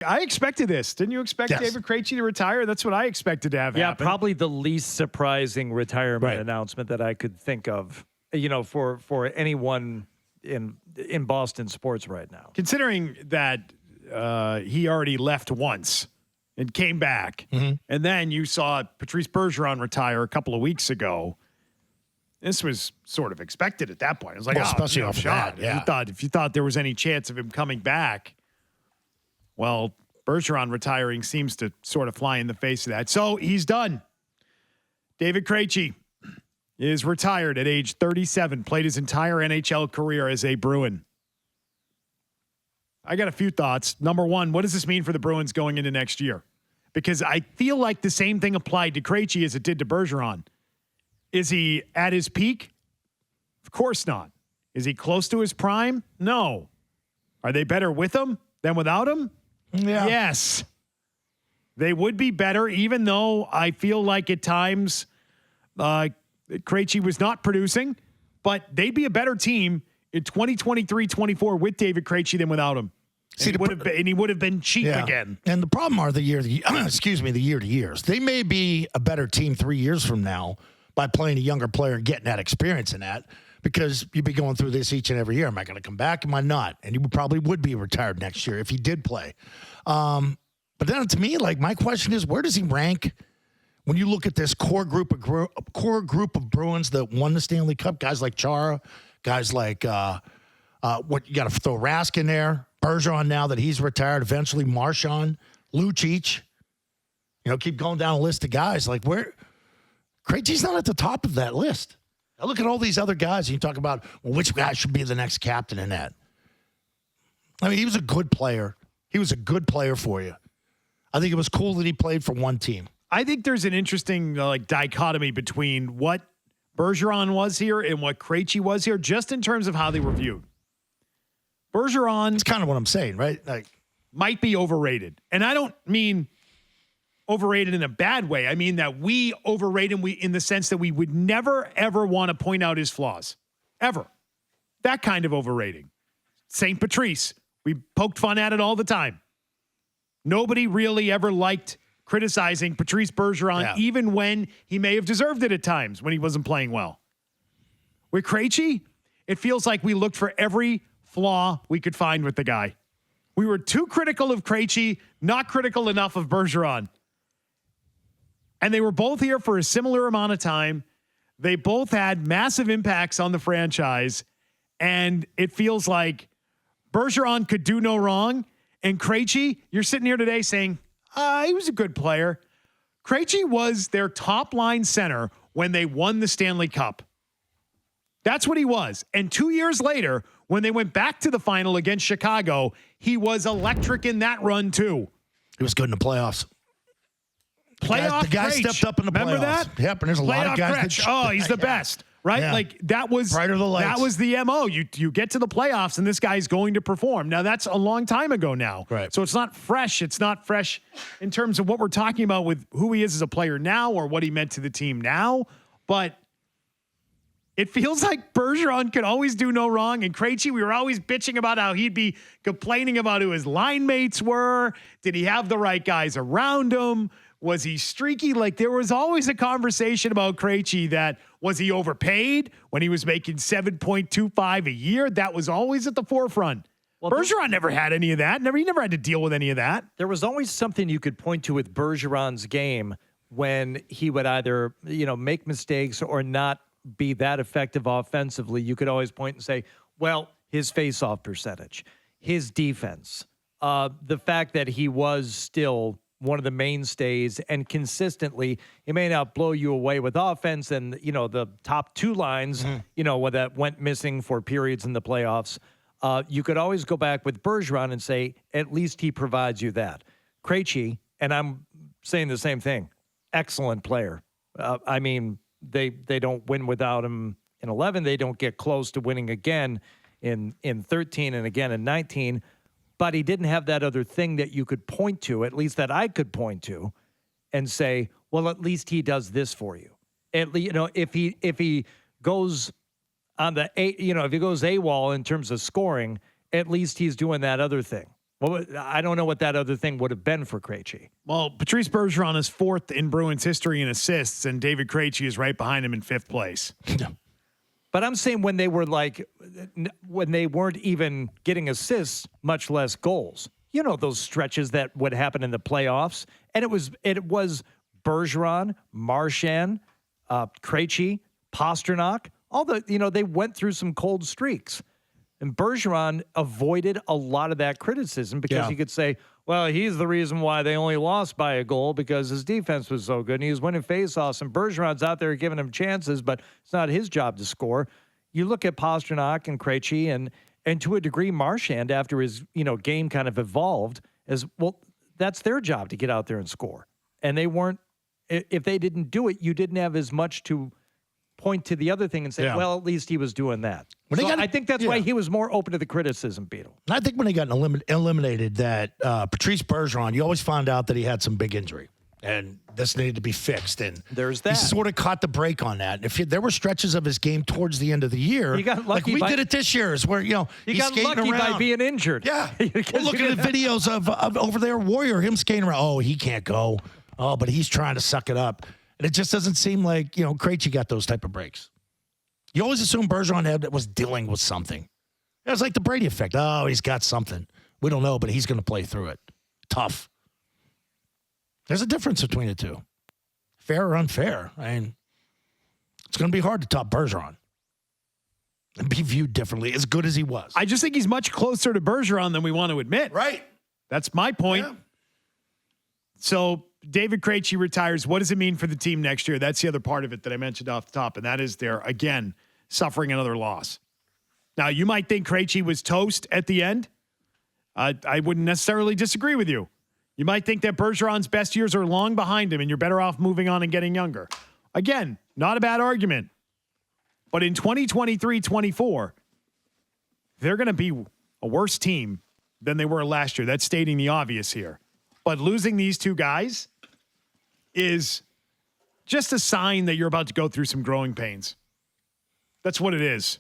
I expected this. Didn't you expect David Krejci to retire? That's what I expected to have happen. Probably the least surprising retirement announcement that I could think of, for anyone in Boston sports right now. Considering that he already left once and came back, and then you saw Patrice Bergeron retire a couple of weeks ago. This was sort of expected at that point. It was like, especially off shot. Yeah. If you thought there was any chance of him coming back, well, Bergeron retiring seems to sort of fly in the face of that. So he's done. David Krejci is retired at age 37, played his entire NHL career as a Bruin. I got a few thoughts. Number one, what does this mean for the Bruins going into next year? Because I feel like the same thing applied to Krejci as it did to Bergeron. Is he at his peak? Of course not. Is he close to his prime? No. Are they better with him than without him? Yeah. Yes. They would be better, even though I feel like at times Krejci was not producing, but they'd be a better team in 2023-24 with David Krejci than without him. See, he would have been cheap again. And the problem are the year to years. They may be a better team 3 years from now by playing a younger player and getting that experience in that, because you'd be going through this each and every year. Am I going to come back? Am I not? And he probably would be retired next year if he did play. But then to me, like, my question is, where does he rank when you look at this core group of Bruins that won the Stanley Cup? Guys like Chara, guys like you got to throw Rask in there, Bergeron now that he's retired, eventually Marchand, Lucic. Keep going down a list of guys. Like, where Krejci's not at the top of that list. I look at all these other guys, and you talk about, well, which guy should be the next captain in that. I mean, he was a good player. He was a good player for you. I think it was cool that he played for one team. I think there's an interesting dichotomy between what Bergeron was here and what Krejci was here, just in terms of how they were viewed. Bergeron, it's kind of what I'm saying, right? Like, might be overrated. And I don't mean overrated in a bad way. I mean that we overrate him in the sense that we would never, ever want to point out his flaws. Ever. That kind of overrating. St. Patrice. We poked fun at it all the time. Nobody really ever liked criticizing Patrice Bergeron, even when he may have deserved it at times when he wasn't playing well. With Krejci, it feels like we looked for every flaw we could find with the guy. We were too critical of Krejci, not critical enough of Bergeron. And they were both here for a similar amount of time. They both had massive impacts on the franchise. And it feels like Bergeron could do no wrong. And Krejci, you're sitting here today saying, he was a good player. Krejci was their top line center when they won the Stanley Cup. That's what he was. And 2 years later, when they went back to the final against Chicago, he was electric in that run too. He was good in the playoffs. The guy stepped up in the playoffs. Remember that? Yep, and there's a lot of guys that he's the best. Right? Yeah. Like that was brighter the lights. That was the MO. You get to the playoffs and this guy's going to perform. Now that's a long time ago now. Right. So it's not fresh. It's not fresh in terms of what we're talking about with who he is as a player now or what he meant to the team now. But it feels like Bergeron could always do no wrong. And Krejci, we were always bitching about how he'd be complaining about who his line mates were. Did he have the right guys around him? Was he streaky? Like there was always a conversation about Krejci that was he overpaid when he was making $7.25 a year? That was always at the forefront. Well, Bergeron never had any of that. He never had to deal with any of that. There was always something you could point to with Bergeron's game when he would either, make mistakes or not be that effective offensively. You could always point and say, well, his face-off percentage, his defense, the fact that he was still one of the mainstays and consistently, he may not blow you away with offense and, the top two lines, when that went missing for periods in the playoffs. You could always go back with Bergeron and say, at least he provides you that. Krejci, and I'm saying the same thing, excellent player. They don't win without him in 11. They don't get close to winning again in 13 and again in 19. But he didn't have that other thing that you could point to, at least that I could point to, and say, well, at least he does this for you. At least, if he goes on if he goes AWOL in terms of scoring, at least he's doing that other thing. Well, I don't know what that other thing would have been for Krejci. Well, Patrice Bergeron is 4th in Bruins history in assists, and David Krejci is right behind him in 5th place. But I'm saying when they were when they weren't even getting assists, much less goals. You know, those stretches that would happen in the playoffs. And it was Bergeron, Marchand, Krejci, Pastrnak. They went through some cold streaks. And Bergeron avoided a lot of that criticism because you could say, well, he's the reason why they only lost by a goal because his defense was so good and he was winning faceoffs, and Bergeron's out there giving him chances, but it's not his job to score. You look at Pastrnak and Krejci and to a degree Marchand after his game kind of evolved as well. That's their job to get out there and score, and they weren't. If they didn't do it, you didn't have as much to point to the other thing and say, well, at least he was doing that. I think that's why he was more open to the criticism, Beetle. And I think when he got eliminated, that Patrice Bergeron, you always found out that he had some big injury, and this needed to be fixed. And there's that. He sort of caught the break on that. And there were stretches of his game towards the end of the year, he got lucky like we did it this year, is where he he's got skating lucky around by being injured. Yeah, we're looking at videos of over there, Warrior, him skating around. Oh, he can't go. Oh, but he's trying to suck it up. And it just doesn't seem like, Krejci got those type of breaks. You always assume Bergeron was dealing with something. It was like the Brady effect. Oh, he's got something. We don't know, but he's going to play through it. Tough. There's a difference between the two. Fair or unfair. I mean, it's going to be hard to top Bergeron and be viewed differently, as good as he was. I just think he's much closer to Bergeron than we want to admit. Right. That's my point. Yeah. So David Krejci retires. What does it mean for the team next year? That's the other part of it that I mentioned off the top, and that is they're, again, suffering another loss. Now, you might think Krejci was toast at the end. I wouldn't necessarily disagree with you. You might think that Bergeron's best years are long behind him, and you're better off moving on and getting younger. Again, not a bad argument. But in 2023-24, they're going to be a worse team than they were last year. That's stating the obvious here. But losing these two guys is just a sign that you're about to go through some growing pains. That's what it is.